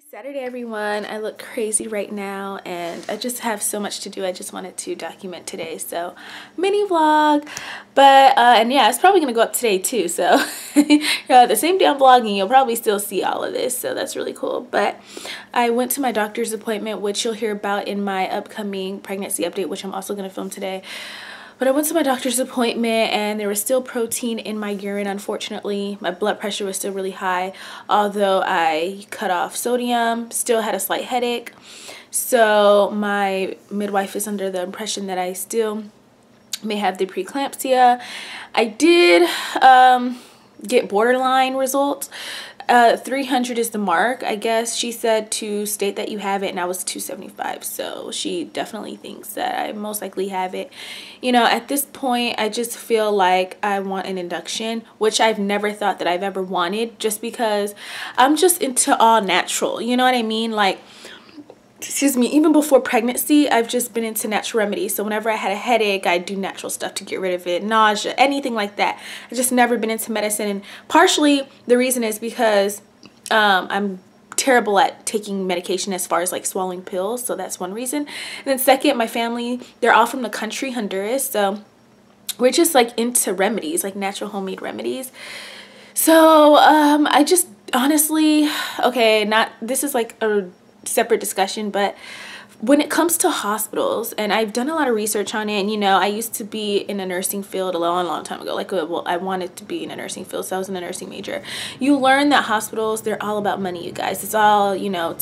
Saturday, everyone. I look crazy right now and I just have so much to do. I just wanted to document today, so mini vlog. But and yeah, it's probably gonna go up today too, so the same day I'm vlogging, you'll probably still see all of this, so that's really cool. But I went to my doctor's appointment, which you'll hear about in my upcoming pregnancy update, which I'm also gonna film today. But I went to my doctor's appointment and there was still protein in my urine, unfortunately. My blood pressure was still really high, although I cut off sodium, still had a slight headache. So my midwife is under the impression that I still may have the preeclampsia. I did get borderline results. 300 is the mark, I guess. She said to state that you have it, and I was 275, so she definitely thinks that I most likely have it. You know, at this point, I just feel like I want an induction, which I've never thought that I've ever wanted, just because I'm just into all natural, you know what I mean? Like, excuse me, even before pregnancy, I've just been into natural remedies. So whenever I had a headache, I'd do natural stuff to get rid of it, nausea, anything like that. I've just never been into medicine, and partially the reason is because I'm terrible at taking medication as far as like swallowing pills, so that's one reason. And then second, my family, they're all from the country, Honduras, so we're just like into remedies, like natural homemade remedies. So I just honestly, okay, this is like a separate discussion, but when it comes to hospitals, and I've done a lot of research on it, and you know, I used to be in a nursing field a long time ago. Like, well, I wanted to be in a nursing field, so I was in a nursing major. You learn that hospitals, they're all about money, you guys. It's all, you know,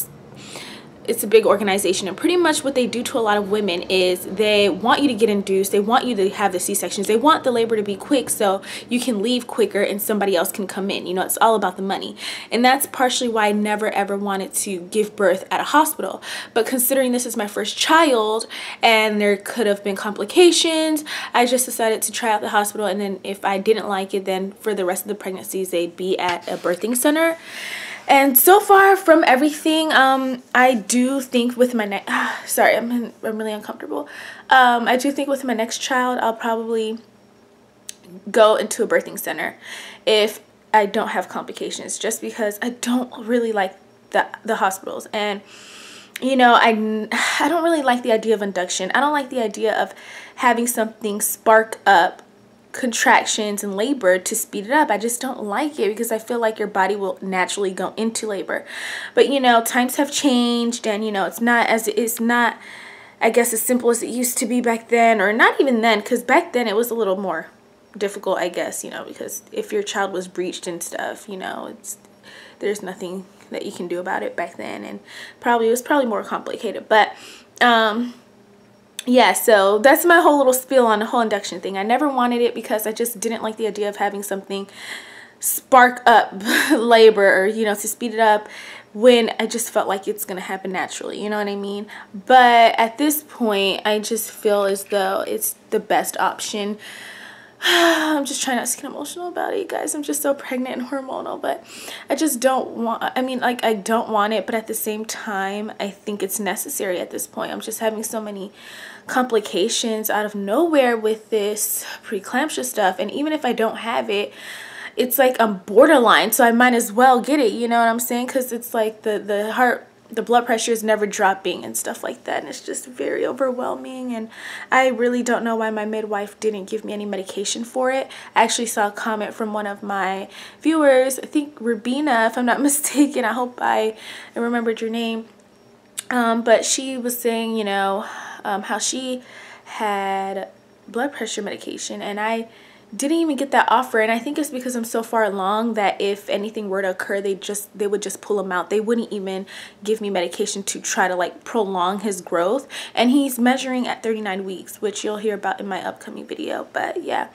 it's a big organization, and pretty much what they do to a lot of women is they want you to get induced, they want you to have the C-sections, they want the labor to be quick so you can leave quicker and somebody else can come in. You know, it's all about the money, and that's partially why I never ever wanted to give birth at a hospital. But considering this is my first child and there could have been complications, I just decided to try out the hospital, and then if I didn't like it, then for the rest of the pregnancies they'd be at a birthing center. And so far from everything, I do think with my next, sorry, I'm really uncomfortable. I do think with my next child, I'll probably go into a birthing center if I don't have complications, just because I don't really like the hospitals. And you know, I don't really like the idea of induction. I don't like the idea of having something spark up contractions and labor to speed it up. I just don't like it because I feel like your body will naturally go into labor. But you know, times have changed, and you know, it's not I guess as simple as it used to be back then, or not even then, because back then it was a little more difficult, I guess, you know, because if your child was breached and stuff, you know, there's nothing that you can do about it back then, and it was probably more complicated. But yeah, so that's my whole little spiel on the whole induction thing. I never wanted it because I just didn't like the idea of having something spark up labor, or, you know, to speed it up when I just felt like it's going to happen naturally. You know what I mean? But at this point, I just feel as though it's the best option. I'm just trying not to get emotional about it, you guys. I'm just so pregnant and hormonal, but I just don't want, I mean, like, I don't want it, but at the same time, I think it's necessary at this point. I'm just having so many complications out of nowhere with this preeclampsia stuff, and even if I don't have it, it's like I'm borderline, so I might as well get it, you know what I'm saying? Because it's like the blood pressure is never dropping and stuff like that, and it's just very overwhelming, and I really don't know why my midwife didn't give me any medication for it. I actually saw a comment from one of my viewers, I think Rubina, if I'm not mistaken. I hope I remembered your name. But she was saying, you know, how she had blood pressure medication, and I didn't even get that offer, and I think it's because I'm so far along that if anything were to occur, they would just pull him out. They wouldn't even give me medication to try to like prolong his growth, and he's measuring at 39 weeks, which you'll hear about in my upcoming video. But yeah,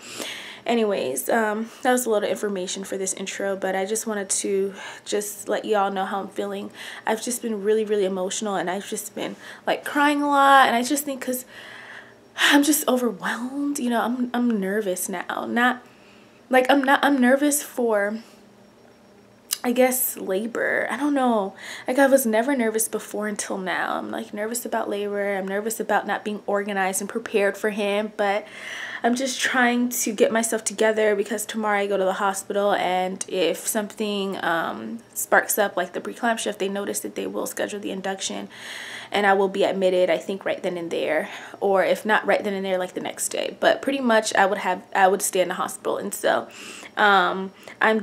anyways, that was a lot of information for this intro, but I just wanted to just let y'all know how I'm feeling. I've just been really emotional, and I've just been like crying a lot, and I just think because I'm just overwhelmed, you know. I'm nervous now. I'm nervous for I guess labor. I don't know. Like, I was never nervous before until now. I'm like nervous about labor. I'm nervous about not being organized and prepared for him, but I'm just trying to get myself together because tomorrow I go to the hospital, and if something sparks up like the preeclampsia, if they notice it, they will schedule the induction and I will be admitted, I think, right then and there, or if not right then and there, like the next day. But pretty much I would stay in the hospital. And so I'm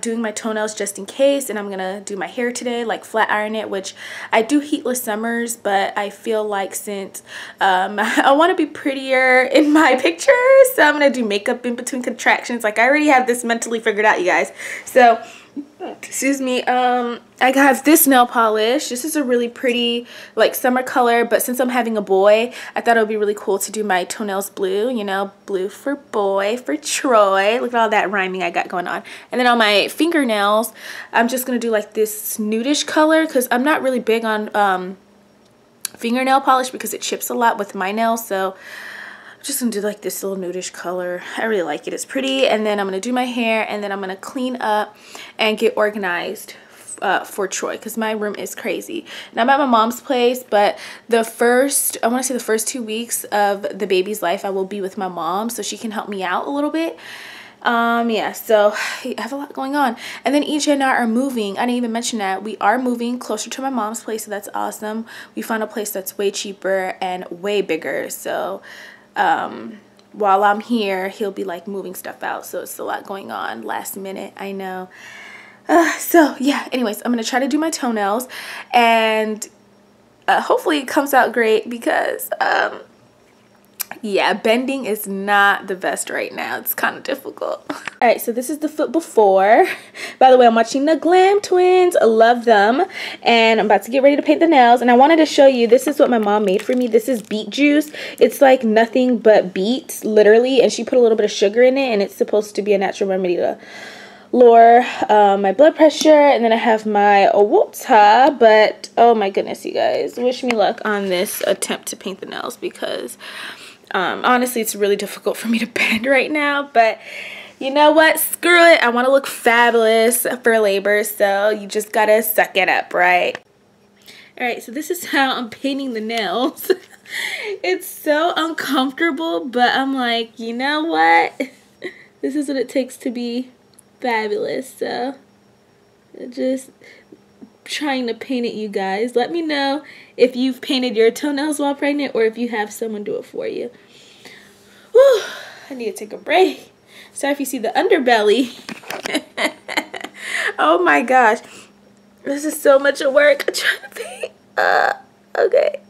doing my toenails just in case, and I'm gonna do my hair today, like flat iron it, which I do heatless summers, but I feel like since I want to be prettier in my pictures, so I'm gonna do makeup in between contractions. Like, I already have this mentally figured out, you guys. So excuse me, I have this nail polish. This is a really pretty like summer color, but since I'm having a boy, I thought it would be really cool to do my toenails blue, you know, blue for boy, for Troy. Look at all that rhyming I got going on. And then on my fingernails, I'm just gonna do like this nudish color because I'm not really big on fingernail polish because it chips a lot with my nails. So I'm just gonna do like this little nudish color. I really like it, it's pretty. And then I'm gonna do my hair, and then I'm gonna clean up and get organized for Troy because my room is crazy. And I'm at my mom's place, but I want to say the first 2 weeks of the baby's life I will be with my mom so she can help me out a little bit. Yeah, so I have a lot going on. And then EJ and I are moving. I didn't even mention that. We are moving closer to my mom's place, so that's awesome. We found a place that's way cheaper and way bigger, so while I'm here, he'll be like moving stuff out, so it's a lot going on last minute, I know. So yeah, anyways, I'm gonna try to do my toenails, and hopefully it comes out great because yeah, bending is not the best right now. It's kind of difficult. All right, so this is the foot before. By the way, I'm watching the Glam Twins. I love them. And I'm about to get ready to paint the nails. And I wanted to show you, this is what my mom made for me. This is beet juice. It's like nothing but beets, literally. And she put a little bit of sugar in it. And it's supposed to be a natural remedy to lower my blood pressure. And then I have my Owota. But, oh my goodness, you guys. Wish me luck on this attempt to paint the nails because honestly, it's really difficult for me to bend right now, but you know what? Screw it. I want to look fabulous for labor, so you just gotta suck it up, right? Alright, so this is how I'm painting the nails. It's so uncomfortable, but I'm like, you know what? This is what it takes to be fabulous, so just trying to paint it, you guys. Let me know if you've painted your toenails while pregnant or if you have someone do it for you. Whew, I need to take a break. Sorry if you see the underbelly. Oh my gosh, this is so much work. I'm trying to paint. Okay.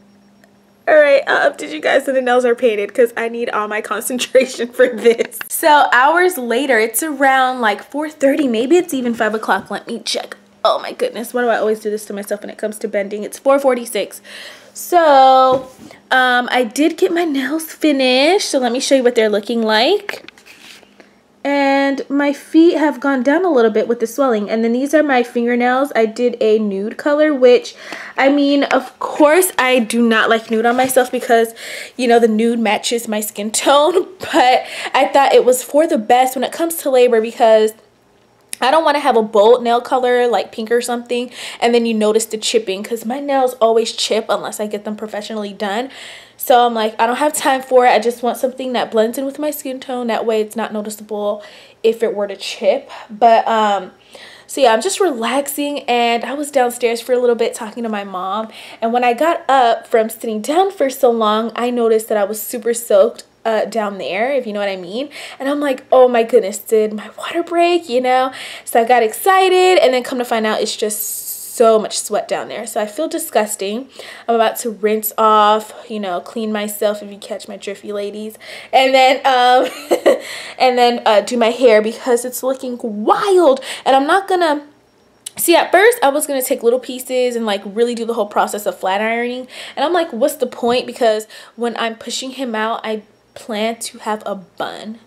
Alright, I'll update you guys when the nails are painted because I need all my concentration for this. So hours later, it's around like 4:30, maybe it's even 5 o'clock. Let me check. Oh my goodness, why do I always do this to myself when it comes to bending? It's 4:46. So I did get my nails finished, so let me show you what they're looking like. And my feet have gone down a little bit with the swelling. And then these are my fingernails. I did a nude color, which, I mean, of course I do not like nude on myself because, you know, the nude matches my skin tone. But I thought it was for the best when it comes to labor because I don't want to have a bold nail color like pink or something and then you notice the chipping because my nails always chip unless I get them professionally done. So I'm like, I don't have time for it. I just want something that blends in with my skin tone. That way it's not noticeable if it were to chip. But so yeah, I'm just relaxing, and I was downstairs for a little bit talking to my mom, and when I got up from sitting down for so long, I noticed that I was super soaked down there, if you know what I mean. And I'm like, oh my goodness, did my water break, you know? So I got excited, and then come to find out it's just so much sweat down there. So I feel disgusting. I'm about to rinse off, you know, clean myself, if you catch my drift, you ladies, and then do my hair because it's looking wild. And I'm not gonna see, at first I was gonna take little pieces and like really do the whole process of flat ironing, and I'm like, what's the point? Because when I'm pushing him out, I plan to have a bun.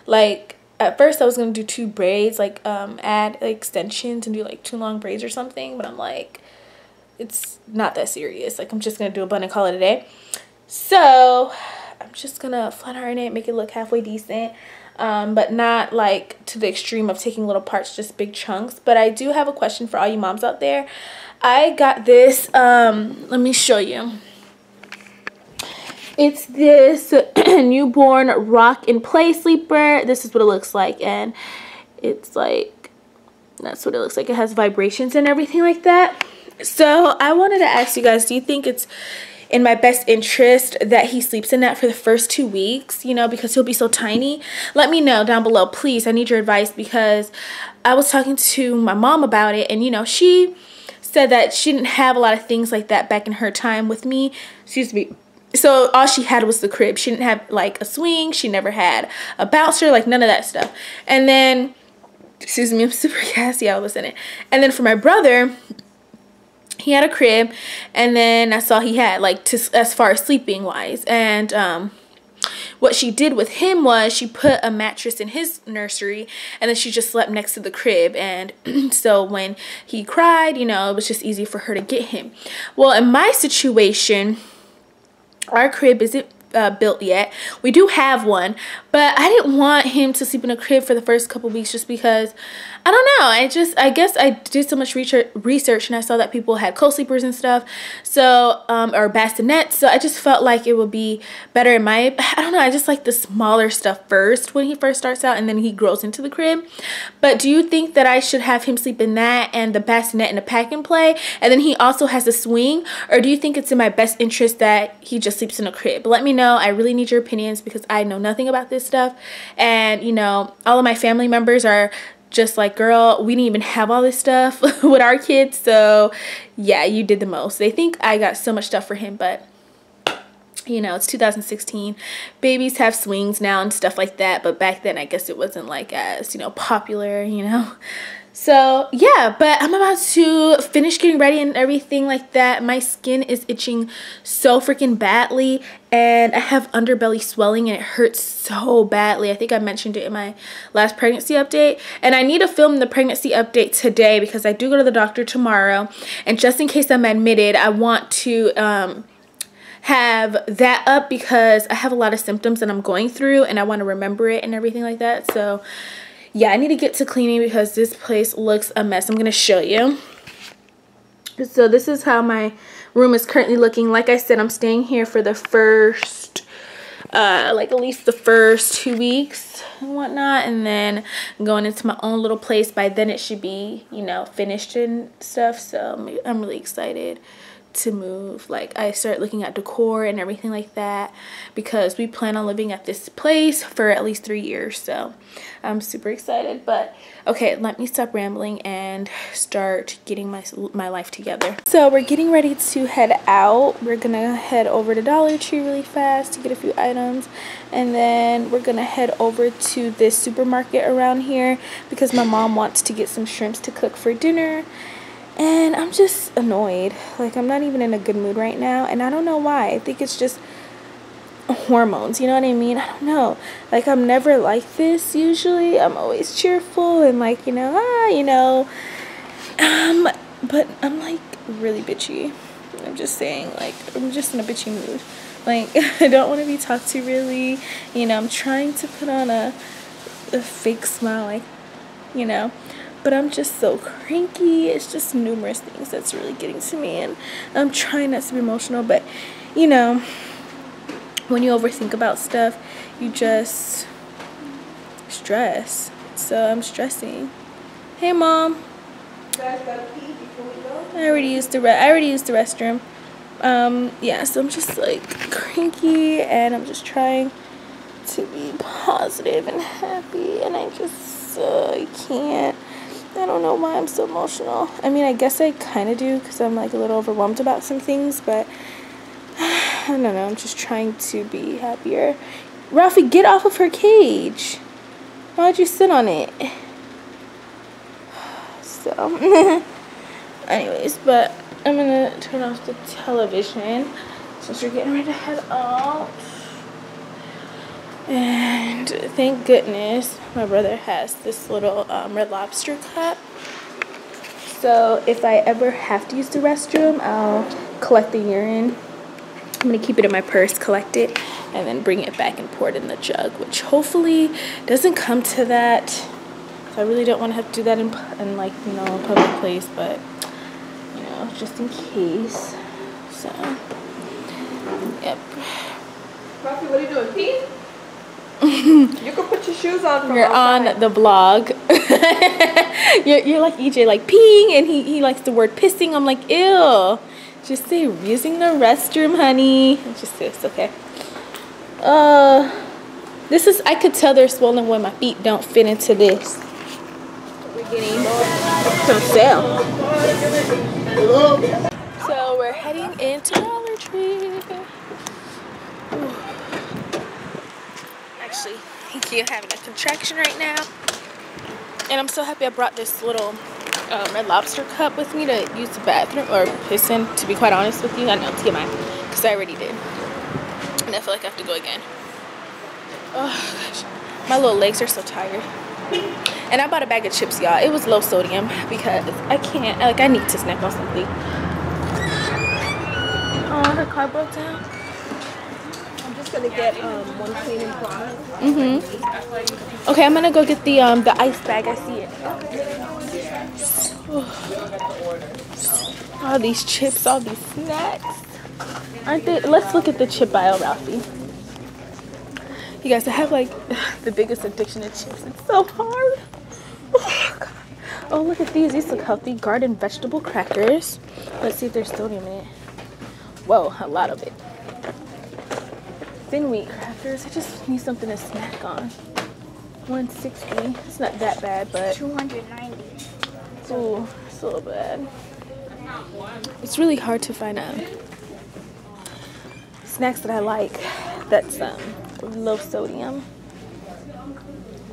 Like at first I was gonna do 2 braids, like add extensions and do like 2 long braids or something, but I'm like, it's not that serious. Like, I'm just gonna do a bun and call it a day. So I'm just gonna flat iron it, make it look halfway decent, but not like to the extreme of taking little parts, just big chunks. But I do have a question for all you moms out there. I got this, let me show you. It's this newborn rock and play sleeper. This is what it looks like, and it's like, that's what it looks like. It has vibrations and everything like that. So I wanted to ask you guys, do you think it's in my best interest that he sleeps in that for the first 2 weeks, you know, because he'll be so tiny? Let me know down below, please. I need your advice, because I was talking to my mom about it, and you know, she said that she didn't have a lot of things like that back in her time with me. Excuse me. So all she had was the crib. She didn't have like a swing. She never had a bouncer, like none of that stuff. And then, excuse me, I'm super gassy all of a sudden. And then for my brother, he had a crib, and then that's all he had, like, as far as sleeping wise. And what she did with him was she put a mattress in his nursery, and then she just slept next to the crib. And so when he cried, you know, it was just easy for her to get him. Well, in my situation, our crib isn't built yet. We do have one, but I didn't want him to sleep in a crib for the first couple weeks, just because, I don't know, I guess I did so much research and I saw that people had co-sleepers and stuff, so or bassinets. So I just felt like it would be better in my, I don't know, I just like the smaller stuff first when he first starts out, and then he grows into the crib. But do you think that I should have him sleep in that and the bassinet and the pack and play, and then he also has a swing, or do you think it's in my best interest that he just sleeps in a crib? Let me know. I really need your opinions, because I know nothing about this stuff, and you know, all of my family members are just like, girl, we didn't even have all this stuff with our kids, so yeah, you did the most. They think I got so much stuff for him, but you know, it's 2016. Babies have swings now and stuff like that, but back then I guess it wasn't like as, you know, popular, you know. So yeah, but I'm about to finish getting ready and everything like that. My skin is itching so freaking badly, and I have underbelly swelling, and it hurts so badly. I think I mentioned it in my last pregnancy update, and I need to film the pregnancy update today, because I do go to the doctor tomorrow, and just in case I'm admitted, I want to have that up, because I have a lot of symptoms that I'm going through, and I want to remember it and everything like that. So yeah, I need to get to cleaning, because this place looks a mess. I'm going to show you. So this is how my room is currently looking. Like I said, I'm staying here for the first, like at least the first 2 weeks and whatnot. And then going into my own little place. By then it should be, you know, finished and stuff. So I'm really excited to move. Like, I start looking at decor and everything like that, because we plan on living at this place for at least 3 years. So I'm super excited. But okay, let me stop rambling and start getting my life together. So we're getting ready to head out. We're gonna head over to Dollar Tree really fast to get a few items, and then we're gonna head over to this supermarket around here, because my mom wants to get some shrimps to cook for dinner. And I'm just annoyed. Like, I'm not even in a good mood right now, and I don't know why. I think it's just hormones, you know what I mean? I don't know. Like, I'm never like this usually. I'm always cheerful and like, you know, but I'm like really bitchy. I'm just saying, like, I'm just in a bitchy mood. Like, I don't want to be talked to really, you know. I'm trying to put on a fake smile, like, you know, but I'm just so cranky. It's just numerous things that's really getting to me, and I'm trying not to be emotional, but you know, when you overthink about stuff, you just stress. So I'm stressing. Hey, Mom. You guys gotta pee before we go? I already used the restroom. Yeah, so I'm just like cranky, and I'm just trying to be positive and happy, and I just I can't. I don't know why I'm so emotional. I mean, I guess I kind of do, because I'm like a little overwhelmed about some things, but I don't know. I'm just trying to be happier. Ralphie, get off of her cage. Why'd you sit on it? So, anyways, but I'm gonna turn off the television since we're getting ready to head out. And thank goodness my brother has this little Red Lobster cup. So if I ever have to use the restroom, I'll collect the urine I'm gonna keep it in my purse, collect it, and then bring it back and pour it in the jug, which hopefully doesn't come to that. So I really don't want to have to do that in like, you know, a public place, but you know, just in case. So, yep. Coffee, what are you doing? Peeing? You can put your shoes on from You're outside. on the vlog. you're like EJ, like peeing, and he likes the word pissing. I'm like, ew. Just say using the restroom, honey. Just this, okay. This is, I could tell they're swollen when my feet don't fit into this. We're getting some sale. So we're heading into Dollar Tree. Ooh. Actually, thank you. Having a contraction right now, and I'm so happy I brought this little Red Lobster cup with me to use the bathroom or piss in. To be quite honest with you, I know, TMI, because I already did, and I feel like I have to go again. Oh gosh, my little legs are so tired. And I bought a bag of chips, y'all. It was low sodium because I can't, like, I need to snack on something. Oh, her car broke down. I'm just gonna get one cleaning product. Okay, I'm gonna go get the ice bag. I see it. All these chips, all these snacks. Aren't they? Let's look at the chip aisle, Ralphie. You guys, I have like the biggest addiction to chips. It's so hard. Oh, God. Oh, look at these. These look healthy. Garden vegetable crackers. Let's see if there's sodium in it. Whoa, a lot of it. Thin wheat crackers. I just need something to snack on. 160. It's not that bad, but 290. ooh, it's a little bad. It's really hard to find snacks that I like that's low sodium.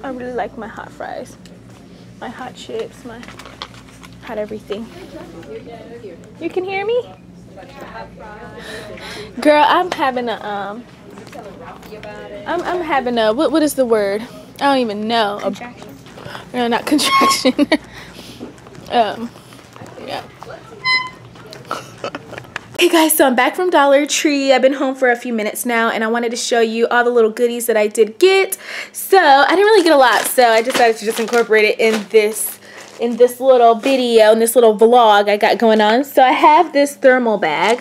I really like my hot fries, my hot chips, my hot everything. You can hear me? Girl, I'm having a I'm having a what is the word? I don't even know. Contraction. No, not contraction. Yeah. Hey guys, so I'm back from Dollar Tree. I've been home for a few minutes now, and I wanted to show you all the little goodies that I did get. So I didn't really get a lot, so I decided to just incorporate it in this little video, in this little vlog I got going on. So I have this thermal bag,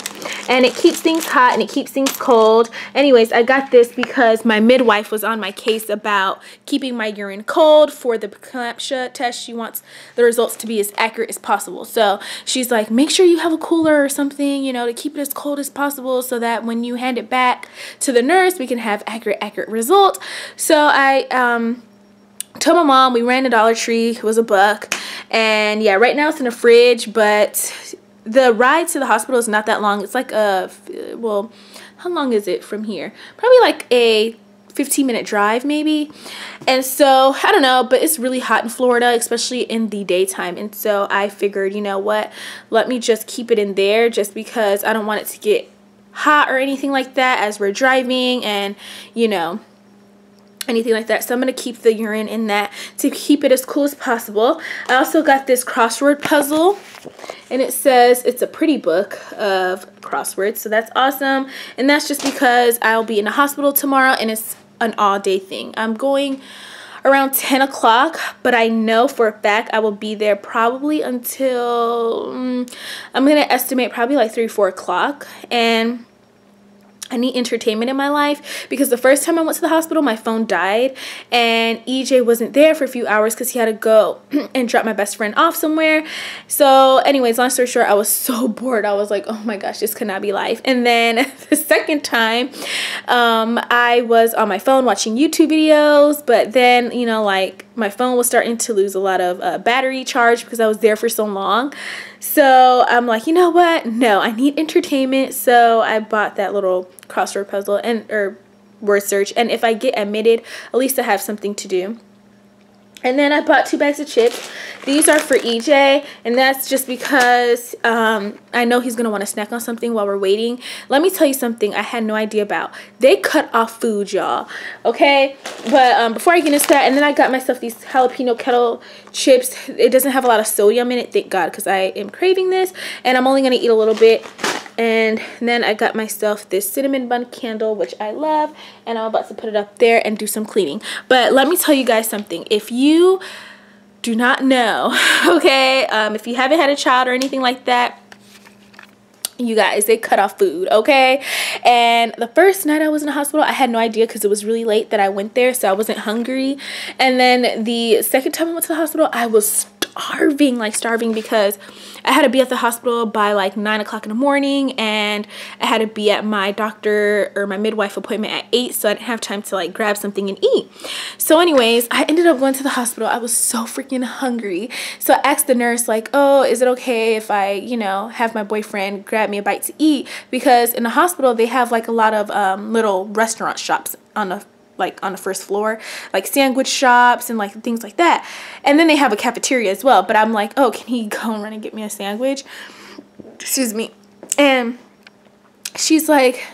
and it keeps things hot and it keeps things cold. Anyways, I got this because my midwife was on my case about keeping my urine cold for the preeclampsia test. She wants the results to be as accurate as possible. So she's like, make sure you have a cooler or something, you know, to keep it as cold as possible so that when you hand it back to the nurse, we can have accurate results. So I told my mom, we ran to Dollar Tree. It was $1. And yeah, right now it's in the fridge, but the ride to the hospital is not that long. It's like well, how long is it from here? Probably like a 15-minute drive maybe. And so I don't know, but it's really hot in Florida, especially in the daytime. And so I figured, you know what, let me just keep it in there just because I don't want it to get hot or anything like that as we're driving, and you know, anything like that. So I'm going to keep the urine in that to keep it as cool as possible. I also got this crossword puzzle, and it says it's a pretty book of crosswords, so that's awesome. And that's just because I'll be in the hospital tomorrow, and it's an all-day thing. I'm going around 10 o'clock, but I know for a fact I will be there probably until I'm going to estimate probably like 3 or 4 o'clock. And I need entertainment in my life because the first time I went to the hospital, my phone died, and EJ wasn't there for a few hours because he had to go and drop my best friend off somewhere. So anyways, long story short, I was so bored. I was like, oh my gosh, this could not be life. And then the second time, I was on my phone watching YouTube videos, but then, you know, like my phone was starting to lose a lot of battery charge because I was there for so long. So I'm like, you know what? No, I need entertainment. So I bought that little crossword puzzle or word search. And if I get admitted, at least I have something to do. And then I bought 2 bags of chips. These are for EJ, and that's just because I know he's going to want to snack on something while we're waiting. Let me tell you something I had no idea about. They cut off food, y'all. Okay? But before I get into that, and then I got myself these jalapeno kettle chips. It doesn't have a lot of sodium in it, thank God, because I am craving this. And I'm only going to eat a little bit And then I got myself this cinnamon bun candle, which I love, and I'm about to put it up there and do some cleaning. But let me tell you guys something. If you do not know, okay, if you haven't had a child or anything like that, you guys, they cut off food, okay? And the first night I was in the hospital, I had no idea because it was really late that I went there, so I wasn't hungry. And then the second time I went to the hospital, I was starving, like starving, because I had to be at the hospital by like 9 o'clock in the morning, and I had to be at my doctor or my midwife appointment at 8, so I didn't have time to like grab something and eat. So anyways, I ended up going to the hospital. I was so freaking hungry, so I asked the nurse like, oh, is it okay if I, you know, have my boyfriend grab me a bite to eat? Because in the hospital they have like a lot of little restaurant shops on the first floor, like sandwich shops and like things like that. And then they have a cafeteria as well. But I'm like, oh, can he go and run and get me a sandwich? Excuse me. And she's like,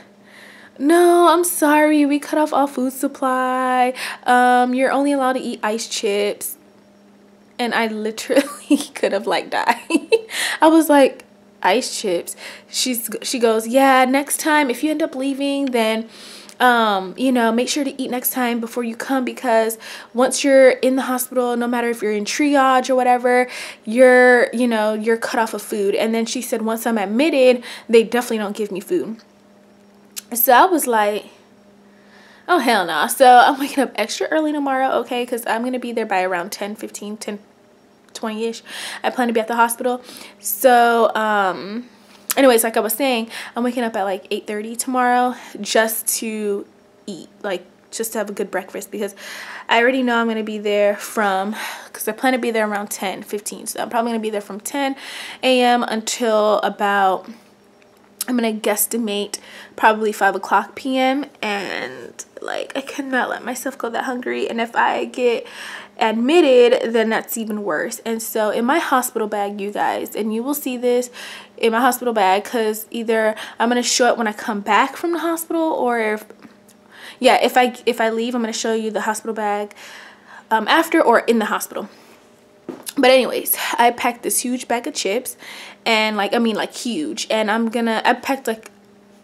no, I'm sorry, we cut off all food supply. You're only allowed to eat ice chips. And I literally could have like died. I was like, ice chips? She goes, yeah, next time if you end up leaving, then you know, make sure to eat next time before you come, because once you're in the hospital, no matter if you're in triage or whatever, you're cut off of food. And then she said, once I'm admitted, they definitely don't give me food. So I was like, oh, hell no. So I'm waking up extra early tomorrow, okay, because I'm going to be there by around 10:20-ish. I plan to be at the hospital. So, anyways, like I was saying, I'm waking up at like 8:30 tomorrow just to eat, like just to have a good breakfast, because I already know I'm going to be there because I plan to be there around 10:15. So I'm probably going to be there from 10 a.m. until about, I'm going to guesstimate probably 5 o'clock p.m. And like, I cannot let myself go that hungry. And if I get admitted, then that's even worse. And so in my hospital bag, you guys, and you will see this in my hospital bag, because either I'm going to show it when I come back from the hospital, or if I leave, I'm going to show you the hospital bag after or in the hospital. But anyways, I packed this huge bag of chips, and like huge, and I packed like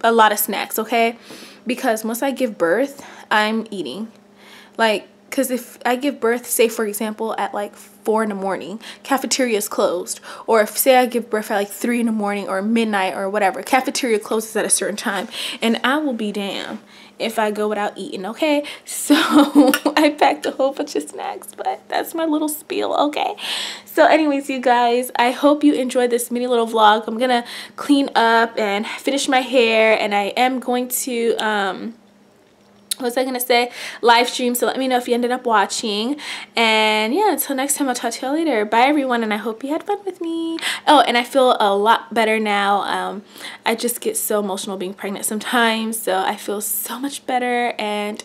a lot of snacks, okay? Because once I give birth, I'm eating. Like, because if I give birth, say for example at like 4 in the morning, cafeteria is closed. Or if say I give birth at like 3 in the morning or midnight or whatever, cafeteria closes at a certain time, and I will be damned if I go without eating, okay? So I packed a whole bunch of snacks, but that's my little spiel, okay? So anyways, you guys, I hope you enjoyed this mini little vlog. I'm gonna clean up and finish my hair, and I am going to what was I gonna say, live stream. So let me know if you ended up watching. And yeah, until next time, I'll talk to you later. Bye everyone, and I hope you had fun with me. Oh, and I feel a lot better now. I just get so emotional being pregnant sometimes, so I feel so much better. And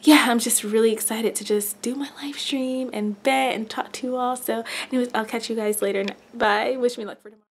yeah, I'm just really excited to just do my live stream and bet and talk to you all. So anyways, I'll catch you guys later. Bye. Wish me luck for tomorrow.